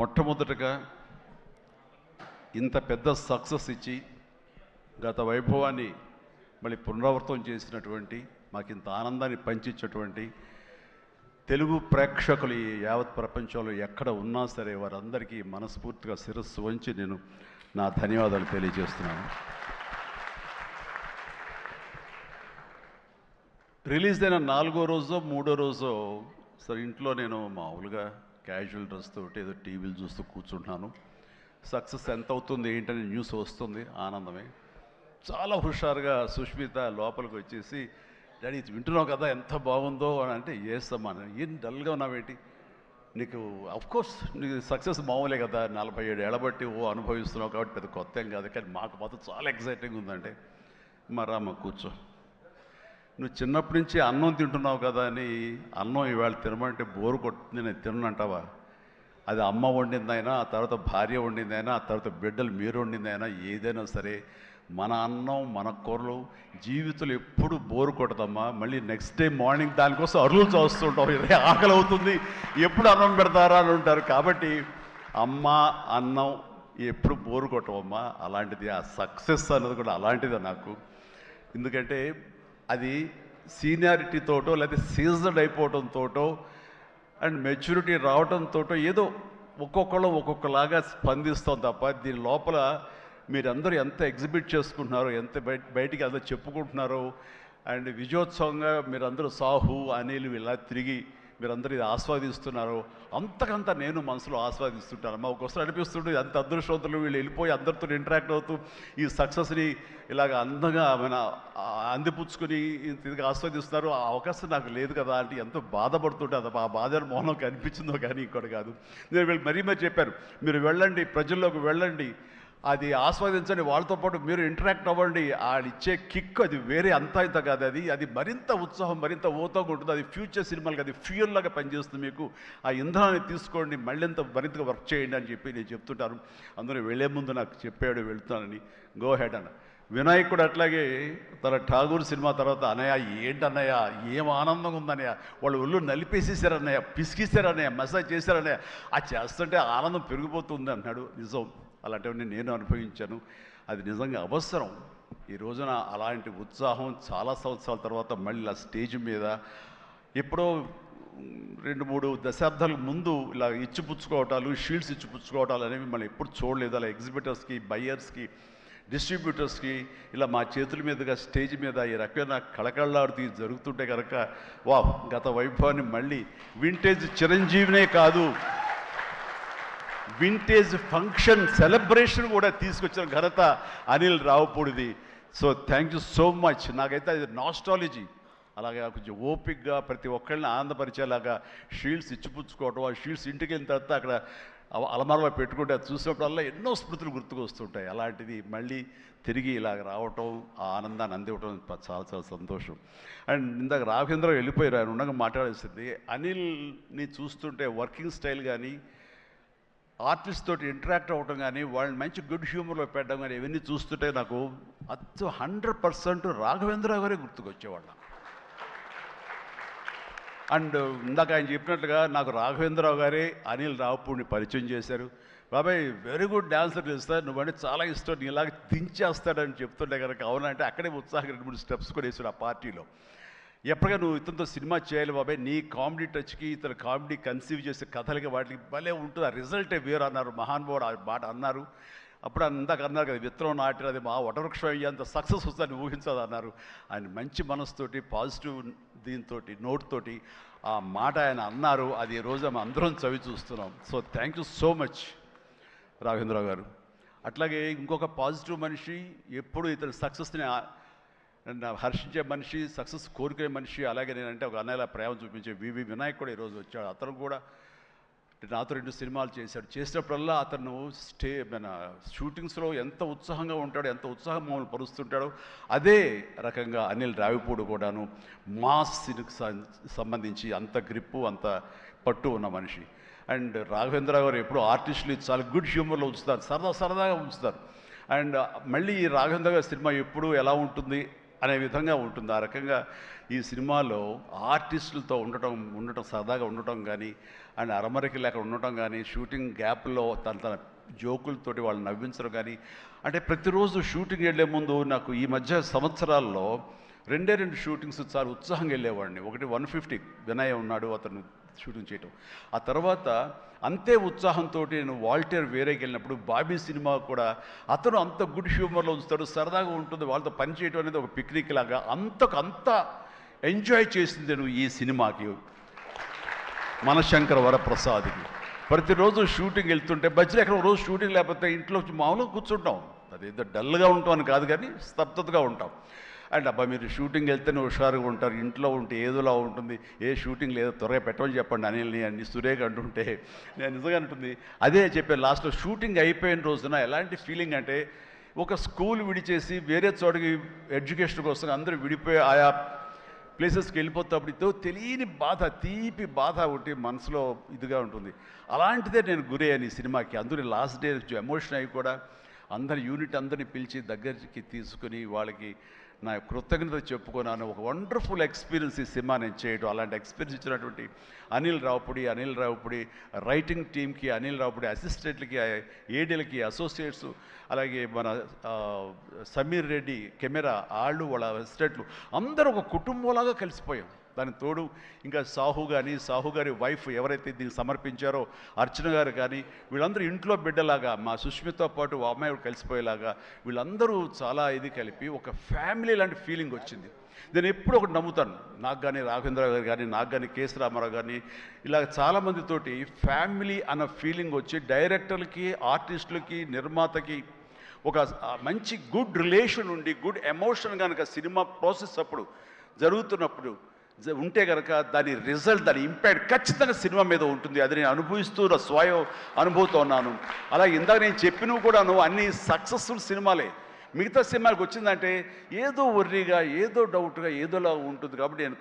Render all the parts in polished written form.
మొట్టమొదటగా ఇంత పెద్ద సక్సెస్ ఇచ్చి గత వైభవాన్ని మళ్ళీ పునరావృతం చేసినటువంటి మాకు ఇంత ఆనందాన్ని పంచించేటువంటి తెలుగు ప్రేక్షకులు ఈ యావత్ ప్రపంచంలో ఎక్కడ ఉన్నా సరే వారందరికీ మనస్ఫూర్తిగా శిరస్సు వంచి నేను నా ధన్యవాదాలు తెలియజేస్తున్నాను. రిలీజ్ అయిన 4వ రోజో 3వ రోజో సరే ఇంట్లో నేను మామూలుగా క్యాజువల్ డ్రెస్ తోటి ఏదో టీవీలు చూస్తూ కూర్చుంటున్నాను. సక్సెస్ ఎంత అవుతుంది ఏంటనే న్యూస్ వస్తుంది, ఆనందమే. చాలా హుషారుగా సుష్మిత లోపలికి వచ్చేసి, డాడీ వింటున్నావు కదా ఎంత బాగుందో అని అంటే, ఏసమ్మా ఏం డల్గా ఉన్నావేంటి, నీకు అఫ్కోర్స్ నీకు సక్సెస్ మామూలే కదా, 47 ఏళ్ళ బట్టి అనుభవిస్తున్నావు కాబట్టి పెద్ద కొత్త ఏం కాదు, కానీ మాకు మాత్రం చాలా ఎక్సైటింగ్ ఉందంటే, మరమ్మ కూర్చో, నువ్వు చిన్నప్పటి నుంచి అన్నం తింటున్నావు కదా అని అన్నం ఇవాళ తినమంటే బోరు కొట్టుతుంది, నేను తిననంటావా? అది అమ్మ వండిందైనా, ఆ తర్వాత భార్య వండిందైనా, ఆ తర్వాత బిడ్డలు మీరు వండిందైనా, ఏదైనా సరే మన అన్నం మన కూరలు జీవితంలో ఎప్పుడు బోరు కొట్టదమ్మా. మళ్ళీ నెక్స్ట్ డే మార్నింగ్ దానికోసం అరువులు చూస్తుంటాం, ఇదే ఆకలి అవుతుంది, ఎప్పుడు అన్నం పెడతారా అని ఉంటారు. కాబట్టి అమ్మ అన్నం ఎప్పుడు బోరు కొట్టవమ్మా. అలాంటిది ఆ సక్సెస్ అన్నది కూడా అలాంటిదే నాకు. ఎందుకంటే అది సీనియారిటీతోటో లేకపోతే సీజన్ అయిపోవడంతోటో అండ్ మెచ్యూరిటీ రావడంతో ఏదో ఒక్కొక్కళ్ళు ఒక్కొక్కలాగా స్పందిస్తాం తప్ప, దీని లోపల మీరందరూ ఎంత ఎగ్జిబిట్ చేసుకుంటున్నారో, ఎంత బయటికి అందరూ చెప్పుకుంటున్నారో, అండ్ విజయోత్సవంగా మీరందరూ సాహు అనిల్ ఇలా తిరిగి మీరందరూ ఇది ఆస్వాదిస్తున్నారో, అంతకంత నేను మనసులో ఆస్వాదిస్తుంటాను. మా ఒకసారి అనిపిస్తుంటే అంత అదృష్టవంతులు వీళ్ళు వెళ్ళిపోయి అందరితో ఇంటరాక్ట్ అవుతూ ఈ సక్సెస్ని ఇలాగ అందంగా మన అందిపుచ్చుకొని తిరిగి ఆస్వాదిస్తున్నారు. ఆ అవకాశం నాకు లేదు కదా అంటే ఎంతో బాధపడుతుంటే, అది ఆ బాధ మౌనం కనిపించిందో కానీ ఇంకోటి కాదు. నేను వీళ్ళు మరీ చెప్పారు, మీరు వెళ్ళండి, ప్రజల్లోకి వెళ్ళండి, అది ఆస్వాదించండి, వాళ్ళతో పాటు మీరు ఇంటరాక్ట్ అవ్వండి, ఆడిచ్చే కిక్ అది వేరే అంతా ఇంత కాదు, అది మరింత ఉత్సాహం మరింత ఊతంగా ఉంటుంది. అది ఫ్యూచర్ సినిమాలకి అది ఫ్యూయల్ లాగా పనిచేస్తుంది. మీకు ఆ ఇంధనాన్ని తీసుకోండి, మరింతగా వర్క్ చేయండి అని చెప్పి నేను చెప్తుంటాను. అందులో వెళ్ళే ముందు నాకు చెప్పాడు వెళ్తానని, గో హెడ్ అన్న. వినాయక్ కూడా అట్లాగే తన ఠాగూర్ సినిమా తర్వాత, అన్నయ్య ఏంటన్నయ్య ఏం ఆనందంగా ఉందన్నయ్య, వాళ్ళు ఒళ్ళు నలిపేసేసారన్నయ్య, పిసికిసారన్నయ్య, మసాజ్ చేశారన్నయ్య, ఆ చేస్తుంటే ఆనందం పెరిగిపోతుంది అన్నాడు. నిజం, అలాంటివన్నీ నేను అనుభవించాను. అది నిజంగా అవసరం. ఈ రోజున అలాంటి ఉత్సాహం చాలా సంవత్సరాల తర్వాత మళ్ళీ ఆ స్టేజ్ మీద ఎప్పుడో 2-3 దశాబ్దాల ముందు ఇలా ఇచ్చిపుచ్చుకోవటాలు, షీల్డ్స్ ఇచ్చిపుచ్చుకోవటాలు అనేవి మనం ఎప్పుడు చూడలేదు. అలా ఎగ్జిబిటర్స్కి, బయ్యర్స్కి, డిస్ట్రిబ్యూటర్స్కి ఇలా మా చేతుల మీదుగా స్టేజ్ మీద ఈ రకమైన కళకళలాడుతూ జరుగుతుంటే కనుక, వా గత వైభవాన్ని మళ్ళీ వింటేజ్ చిరంజీవినే కాదు, వింటేజ్ ఫంక్షన్ సెలబ్రేషన్ కూడా తీసుకొచ్చిన ఘనత అనిల్ రావుపూడిది. So thank you so much. నాకైతే అది నాస్టాలజీ. అలాగే కొంచెం ఓపిక్గా ప్రతి ఒక్కళ్ళని ఆనందపరిచేలాగా షీల్డ్స్ ఇచ్చిపుచ్చుకోవటం, ఆ షీల్డ్స్ ఇంటికి వెళ్ళిన తర్వాత అక్కడ అలమారలో పెట్టుకుంటే అది చూసినప్పుడల్లా ఎన్నో స్మృతులు గుర్తుకు వస్తుంటాయి. అలాంటిది మళ్ళీ తిరిగి ఇలాగ రావటం, ఆ ఆనందాన్ని అందివ్వటం చాలా చాలా సంతోషం. అండ్ ఇందాక రాఘవేంద్ర వెళ్ళిపోయారు, ఆయన ఉండగా మాట్లాడేసింది. అనిల్ని చూస్తుంటే వర్కింగ్ స్టైల్ కానీ, ఆర్టిస్ట్ తోటి ఇంటరాక్ట్ అవ్వటం కానీ, వాళ్ళని మంచి గుడ్ హ్యూమర్లో పెట్టడం కానీ, ఇవన్నీ చూస్తుంటే నాకు 100% రాఘవేంద్రరావు గారే గుర్తుకొచ్చేవాళ్ళం. అండ్ ఇందాక ఆయన చెప్పినట్లుగా నాకు రాఘవేంద్రరావు గారే అనిల్ రావుపూడిని పరిచయం చేశారు. బాబాయ్ వెరీ గుడ్ డాన్సర్ చేస్తారు, నువ్వంటే చాలా ఇష్టం, నీ ఇలాగ దించేస్తాడని చెప్తుంటే కనుక, అవునంటే అక్కడే ఉత్సాహంగా 2-3 స్టెప్స్ కూడా వేసాడు ఆ పార్టీలో. ఎప్పటిగా నువ్వు ఇతనితో సినిమా చేయాలి బాబాయ్, నీ కామెడీ టచ్కి, ఇతను కామెడీ కన్సీవ్ చేసే కథలకి వాటికి భలే ఉంటుంది, ఆ రిజల్టే వేరు అన్నారు. మహానుభావుడు ఆ మాట అన్నారు. అప్పుడు ఇందాక అన్నారు కదా, విత్తనం నాటినది మా వటవృక్షం అయ్యేంత సక్సెస్ వస్తుందని ఊహించదు అన్నారు. ఆయన మంచి మనసుతోటి, పాజిటివ్ దీంతో, నోట్తోటి ఆ మాట ఆయన అన్నారు. అది ఈ రోజు మనం అందరం చవి చూస్తున్నాం. So thank you so much Raghavendra Rao గారు. అట్లాగే ఇంకొక పాజిటివ్ మనిషి, ఎప్పుడు ఇతని సక్సెస్ని హర్షించే మనిషి, సక్సెస్ కోరుకునే మనిషి. అలాగే నేనంటే ఒక అన్నయ్యలా ప్రేమ చూపించే వివి వినాయక్ కూడా ఈరోజు వచ్చాడు. అతను కూడా నాతో 2 సినిమాలు చేశాడు. చేసినప్పుడల్లా అతను మన షూటింగ్స్లో ఎంత ఉత్సాహంగా ఉంటాడో, ఎంత ఉత్సాహం మమ్మల్ని పరుస్తుంటాడో, అదే రకంగా అనిల్ రావిపూడి కూడాను మాస్కి సంబంధించి అంత గ్రిప్పు, అంత పట్టు ఉన్న మనిషి. అండ్ రాఘవేంద్ర గారు ఎప్పుడు ఆర్టిస్టులు చాలా గుడ్ హ్యూమర్లో ఉంచుతారు, సరదాగా ఉంచుతారు. అండ్ మళ్ళీ ఈ రాఘవేంద్ర గారి సినిమా ఎప్పుడు ఎలా ఉంటుంది అనే విధంగా ఉంటుంది. ఆ రకంగా ఈ సినిమాలో ఆర్టిస్టులతో ఉండటం సరదాగా ఉండటం కానీ, అండ్ అరమరికి లేక ఉండటం కానీ, షూటింగ్ గ్యాప్లో తన జోకులతోటి వాళ్ళు నవ్వించడం కానీ, అంటే ప్రతిరోజు షూటింగ్ వెళ్ళే ముందు నాకు ఈ మధ్య సంవత్సరాల్లో 2 షూటింగ్స్ చాలా ఉత్సాహంగా వెళ్ళేవాడిని. ఒకటి 150 వినయ్ ఉన్నాడు, అతను షూటింగ్ చేయటం. ఆ తర్వాత అంతే ఉత్సాహంతో నేను వాల్టర్ వేరేకి వెళ్ళినప్పుడు బాబీ సినిమా కూడా అతను అంత గుడ్ హ్యూమర్లో ఉంచుతాడు, సరదాగా ఉంటుంది, వాళ్ళతో పని చేయడం అనేది ఒక పిక్నిక్ లాగా అంత ఎంజాయ్ చేసింది నేను ఈ సినిమాకి. మనశంకర వరప్రసాద్కి ప్రతిరోజు షూటింగ్ వెళ్తుంటే మధ్యలో ఎక్కడ రోజు షూటింగ్ లేకపోతే ఇంట్లో మామూలుగా కూర్చుంటాం, అదేదో డల్గా ఉంటాం అని కాదు కానీ స్తబ్దతగా ఉంటాం. అండ్ అబ్బా మీరు షూటింగ్ వెళ్తేనే హుషారుగా ఉంటారు, ఇంట్లో ఉంటే ఏదోలా ఉంటుంది, ఏ షూటింగ్ లేదో త్వరగా పెట్టమని చెప్పండి అనిల్ని అని సురేఖ అంటుంటే నేను నిజంగా అంటుంది అదే చెప్పాను. లాస్ట్లో షూటింగ్ అయిపోయిన రోజున ఎలాంటి ఫీలింగ్ అంటే ఒక స్కూల్ విడిచేసి వేరే చోటికి ఎడ్యుకేషన్ కోసం అందరూ విడిపోయి ఆయా ప్లేసెస్కి వెళ్ళిపోతాప్పుడు తెలియని బాధ, తీపి బాధ ఒకటి మనసులో ఇదిగా ఉంటుంది. అలాంటిదే నేను గురయ్యాను ఈ సినిమాకి. అందరూ లాస్ట్ డే ఎమోషన్ అయ్యి కూడా అందరి యూనిట్ అందరినీ పిలిచి దగ్గరికి తీసుకుని వాళ్ళకి నా కృతజ్ఞత చెప్పుకున్నాను. ఒక వండర్ఫుల్ ఎక్స్పీరియన్స్ ఈ సినిమా నేను చేయడం. అలాంటి ఎక్స్పీరియన్స్ ఇచ్చినటువంటి అనిల్ రావుపూడి రైటింగ్ టీమ్కి, అనిల్ రావుపూడి అసిస్టెంట్లకి, ఏడీలకి, అసోసియేట్స్, అలాగే మన సమీర్ రెడ్డి కెమెరా వాళ్ళు, వాళ్ళ అసిస్టెంట్లు అందరూ ఒక కుటుంబంలాగా కలిసిపోయాం. దానికి తోడు ఇంకా సాహు గారి వైఫ్ ఎవరైతే దీన్ని సమర్పించారో అర్చన గారు కానీ, వీళ్ళందరూ ఇంట్లో బిడ్డలాగా మా సుష్మితో పాటు అమ్మాయి కలిసిపోయేలాగా వీళ్ళందరూ చాలా ఇది కలిపి ఒక ఫ్యామిలీ లాంటి ఫీలింగ్ వచ్చింది. నేను ఎప్పుడు ఒకటి నమ్ముతాను, నాకు కానీ రాఘవేంద్ర గారు కానీ, నాకు కానీ కేఎస్ రామారావు కానీ, ఇలా చాలామందితోటి ఫ్యామిలీ అన్న ఫీలింగ్ వచ్చి డైరెక్టర్లకి, ఆర్టిస్టులకి, నిర్మాతకి ఒక మంచి గుడ్ రిలేషన్ ఉండి గుడ్ ఎమోషన్ కనుక సినిమా ప్రాసెస్ అప్పుడు జరుగుతున్నప్పుడు ఉంటే కనుక దాని రిజల్ట్, దాని ఇంపాక్ట్ ఖచ్చితంగా సినిమా మీద ఉంటుంది. అది నేను అనుభవిస్తూ నా స్వయం అనుభూతి ఉన్నాను. అలాగే ఇందాక నేను చెప్పినవి కూడాను అన్ని సక్సెస్ఫుల్ సినిమాలే. మిగతా సినిమాలకు వచ్చిందంటే ఏదో వర్రీగా, ఏదో డౌట్గా, ఏదోలా ఉంటుంది. కాబట్టి నేను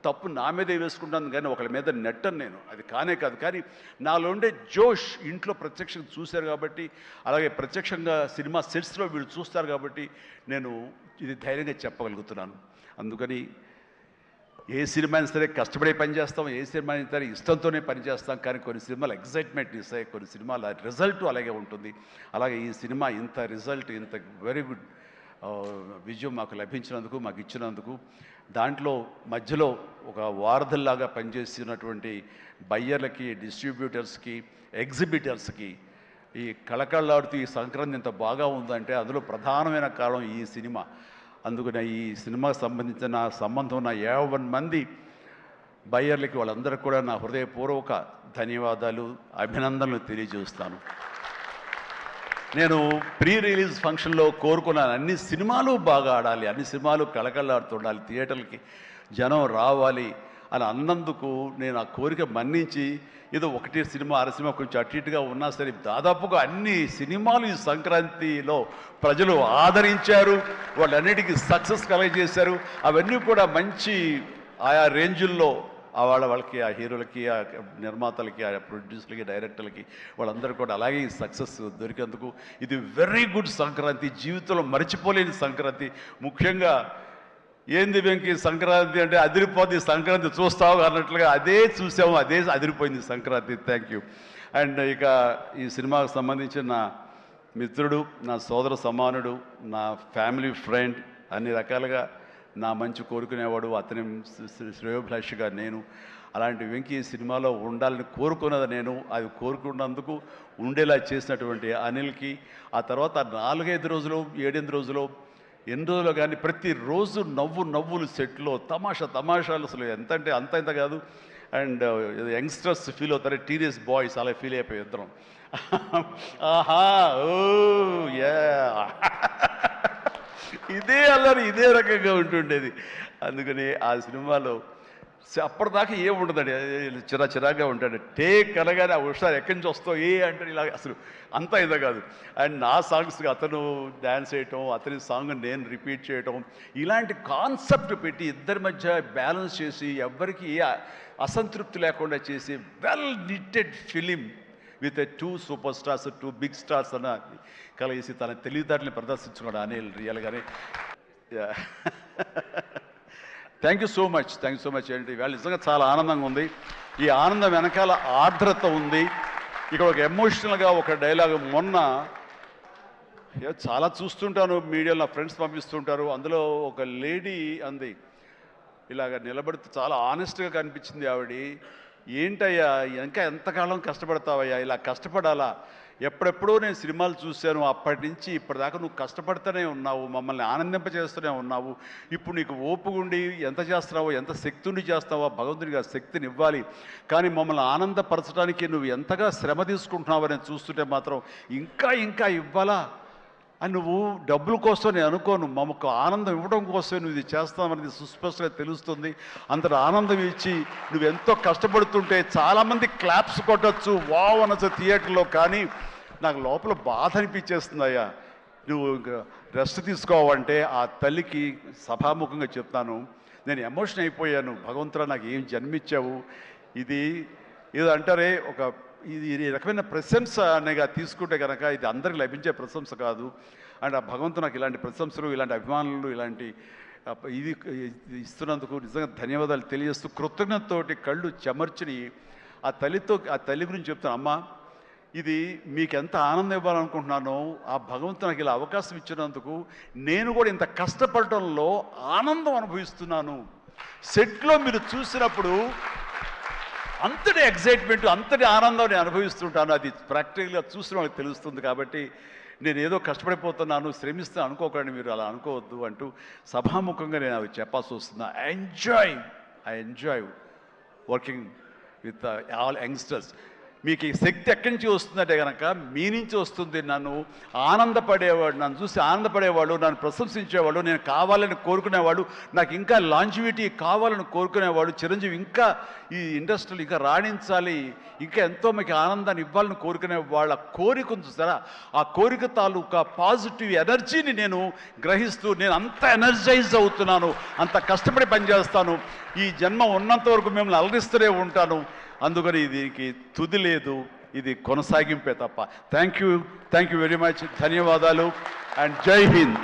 తప్పు నా మీదే వేసుకుంటాను కానీ ఒకళ్ళ మీద నెట్టను నేను, అది కానే కాదు. కానీ నాలో ఉండే జోష్ ఇంట్లో ప్రత్యక్షంగా చూశారు కాబట్టి, అలాగే ప్రత్యక్షంగా సినిమా సెట్స్లో వీళ్ళు చూస్తారు కాబట్టి నేను ఇది ధైర్యంగా చెప్పగలుగుతున్నాను. అందుకని ఏ సినిమా అయినా సరే కష్టపడే పనిచేస్తాం, ఏ సినిమా అయినా సరే ఇష్టంతోనే పనిచేస్తాం. కానీ కొన్ని సినిమాలు ఎగ్జైట్మెంట్ ఇస్తాయి, కొన్ని సినిమాల రిజల్ట్ అలాగే ఉంటుంది. అలాగే ఈ సినిమా ఇంత రిజల్ట్, ఇంత వెరీ గుడ్ విజయం మాకు లభించినందుకు, మాకు ఇచ్చినందుకు, దాంట్లో మధ్యలో ఒక వారధుల్లాగా పనిచేస్తున్నటువంటి బయ్యర్లకి, డిస్ట్రిబ్యూటర్స్కి, ఎగ్జిబిటర్స్కి, ఈ కళకళలాడుతూ ఈ సంక్రాంతి ఇంత బాగా ఉందంటే అందులో ప్రధానమైన కారణం ఈ సినిమా. అందుకని ఈ సినిమాకు సంబంధించిన సంబంధం ఉన్న 50 మంది బయ్యర్లకి, వాళ్ళందరికీ కూడా నా హృదయపూర్వక ధన్యవాదాలు, అభినందనలు తెలియజేస్తాను. నేను ప్రీ రిలీజ్ ఫంక్షన్లో కోరుకున్నాను అన్ని సినిమాలు బాగా ఆడాలి, అన్ని సినిమాలు కళకళలాడుతుండాలి, థియేటర్లకి జనం రావాలి అని అన్నందుకు నేను ఆ కోరిక మన్నించి ఏదో ఒకటి సినిమా, అర సినిమా కొంచెం అటు ఇటుగా ఉన్నా సరే దాదాపుగా అన్ని సినిమాలు ఈ సంక్రాంతిలో ప్రజలు ఆదరించారు, వాళ్ళన్నిటికీ సక్సెస్ కలగజేశారు. అవన్నీ కూడా మంచి ఆయా రేంజుల్లో వాళ్ళకి, ఆ హీరోలకి, ఆ నిర్మాతలకి, ఆ ప్రొడ్యూసర్లకి, డైరెక్టర్లకి వాళ్ళందరూ కూడా అలాగే ఈ సక్సెస్ దొరికేందుకు ఇది వెరీ గుడ్ సంక్రాంతి, జీవితంలో మర్చిపోలేని సంక్రాంతి. ముఖ్యంగా ఏంది వెంకీ సంక్రాంతి అంటే అదిరిపోద్ది సంక్రాంతి చూస్తావు అన్నట్లుగా అదే చూసాము, అదే అదిరిపోయింది సంక్రాంతి. Thank you. అండ్ ఇక ఈ సినిమాకు సంబంధించిన నా మిత్రుడు, నా సోదర సమానుడు, నా ఫ్యామిలీ ఫ్రెండ్, అన్ని రకాలుగా నా మంచి కోరుకునేవాడు, అతని శ్రేయోభిలాషిగా నేను. అలాంటి వెంకీ సినిమాలో ఉండాలని కోరుకున్నది నేను, అది కోరుకున్నందుకు ఉండేలా చేసినటువంటి అనిల్కి, ఆ తర్వాత 4-5 రోజులు 7-8 రోజులు ఎన్ని రోజులు కానీ ప్రతిరోజు నవ్వులు సెట్లో తమాషాలు అసలు ఎంత అంటే అంత కాదు. అండ్ యంగ్స్టర్స్ ఫీల్ అవుతారు, టీనేజ్ బాయ్స్ అలా ఫీల్ అయిపోయి ఇద్దరం. ఆహా ఓ యా ఇదే అల్లరి ఇదే రకంగా ఉంటుండేది. అందుకని ఆ సినిమాలో అప్పటిదాకా ఏముండదండి, చిరాగా ఉంటాడు. టేక్ అనగానే ఆ హుషారు ఎక్కడి నుంచి వస్తావు అంటే ఇలా అసలు అంతా ఇదో కాదు. అండ్ నా సాంగ్స్కి అతను డ్యాన్స్ చేయటం, అతని సాంగ్ నేను రిపీట్ చేయటం, ఇలాంటి కాన్సెప్ట్ పెట్టి ఇద్దరి మధ్య బ్యాలెన్స్ చేసి ఎవ్వరికి ఏ అసంతృప్తి లేకుండా చేసి well knitted film with 2 super stars, 2 big stars అన్న కలిసి తన తెలివితేటల్ని ప్రదర్శించుకోవడం అనిల్ రియల్గానే yeah thank you so much ఏంటి వాళ్ళు నిజంగా చాలా ఆనందంగా ఉంది. ఈ ఆనందం వెనకాల ఆర్ద్రత ఉంది. ఇక్కడ ఒక ఎమోషనల్గా ఒక డైలాగ్ మొన్న చాలా చూస్తుంటాను మీడియాలో, నా ఫ్రెండ్స్ పంపిస్తుంటారు. అందులో ఒక లేడీ అంది, ఇలాగ నిలబడితే చాలా ఆనెస్ట్గా కనిపించింది ఆవిడ. ఏంటయ్యా ఇంకా ఎంతకాలం కష్టపడతావయ్యా, ఇలా కష్టపడాలా? ఎప్పుడెప్పుడో నేను సినిమాలు చూశాను, అప్పటి నుంచి ఇప్పటిదాకా నువ్వు కష్టపడుతూనే ఉన్నావు, మమ్మల్ని ఆనందింపజేస్తూనే ఉన్నావు. ఇప్పుడు నీకు ఓపుగుండి ఎంత చేస్తున్నావో, ఎంత శక్తిని చేస్తావో, భగవంతునికి ఆ శక్తిని ఇవ్వాలి. కానీ మమ్మల్ని ఆనందపరచడానికి నువ్వు ఎంతగా శ్రమ తీసుకుంటున్నావో నేను చూస్తుంటే మాత్రం ఇంకా ఇవ్వాలా అని, నువ్వు డబ్బుల కోసం నేను అనుకోను, మమ్మకు ఆనందం ఇవ్వడం కోసమే నువ్వు ఇది చేస్తావనేది సుస్పష్టంగా తెలుస్తుంది. అంతటి ఆనందం ఇచ్చి నువ్వు ఎంతో కష్టపడుతుంటే చాలామంది క్లాప్స్ కొట్టచ్చు, వావ్ అనొచ్చు థియేటర్లో, కానీ నాకు లోపల బాధ అనిపించేస్తుందయ్యా. నువ్వు రెస్ట్ తీసుకోవంటే ఆ తల్లికి సభాముఖంగా చెప్తాను, నేను ఎమోషన్ అయిపోయాను. భగవంతుడా నాకు ఏం జన్మించావు, ఇది ఏదో అంటారే ఒక ఇది ఈ రకమైన ప్రశంస అనేగా తీసుకుంటే కనుక ఇది అందరికి లభించే ప్రశంస కాదు. అండ్ ఆ భగవంతుడు నాకు ఇలాంటి ప్రశంసలు, ఇలాంటి అభిమానులు, ఇలాంటి ఇది ఇస్తున్నందుకు నిజంగా ధన్యవాదాలు తెలియజేస్తూ కృతజ్ఞతతోటి కళ్ళు చెమర్చిని ఆ తల్లి గురించి చెప్తాను. అమ్మ, ఇది మీకు ఎంత ఆనందం ఇవ్వాలనుకుంటున్నానో ఆ భగవంతుడు నాకు ఇలా అవకాశం ఇచ్చినందుకు నేను కూడా ఇంత కష్టపడటంలో ఆనందం అనుభవిస్తున్నాను. సెట్లో మీరు చూసినప్పుడు అంతటి ఎగ్జైట్మెంట్, అంతటి ఆనందం నేను అనుభవిస్తుంటాను. అది ప్రాక్టికల్గా చూసిన వాళ్ళకి తెలుస్తుంది. కాబట్టి నేను ఏదో కష్టపడిపోతున్నాను, శ్రమిస్తాను అనుకోకండి, మీరు అలా అనుకోవద్దు అంటూ సభాముఖంగా నేను అవి చెప్పాల్సి వస్తుంది. I enjoy working with all youngsters. మీకు ఈ శక్తి ఎక్కడి నుంచి వస్తుందంటే కనుక మీ నుంచి వస్తుంది. నన్ను ఆనందపడేవాడు, నన్ను చూసి ఆనందపడేవాడు, నన్ను ప్రశంసించేవాడు, నేను కావాలని కోరుకునేవాడు, నాకు ఇంకా లాంజివిటీ కావాలని కోరుకునేవాడు, చిరంజీవి ఇంకా ఈ ఇండస్ట్రీలో ఇంకా రాణించాలి, ఇంకా ఎంతో మీకు ఆనందాన్ని ఇవ్వాలని కోరుకునే వాళ్ళ కోరిక ఉంది చూసారా, ఆ కోరిక తాలూకా పాజిటివ్ ఎనర్జీని నేను గ్రహిస్తూ నేను అంత ఎనర్జైజ్ అవుతున్నాను, అంత కష్టపడి పనిచేస్తాను, ఈ జన్మ ఉన్నంత వరకు మిమ్మల్ని అలరిస్తూనే ఉంటాను. అందుకని దీనికి తుది లేదు, ఇది కొనసాగింపే తప్ప. థ్యాంక్ యూ వెరీ మచ్, ధన్యవాదాలు అండ్ జై హింద్.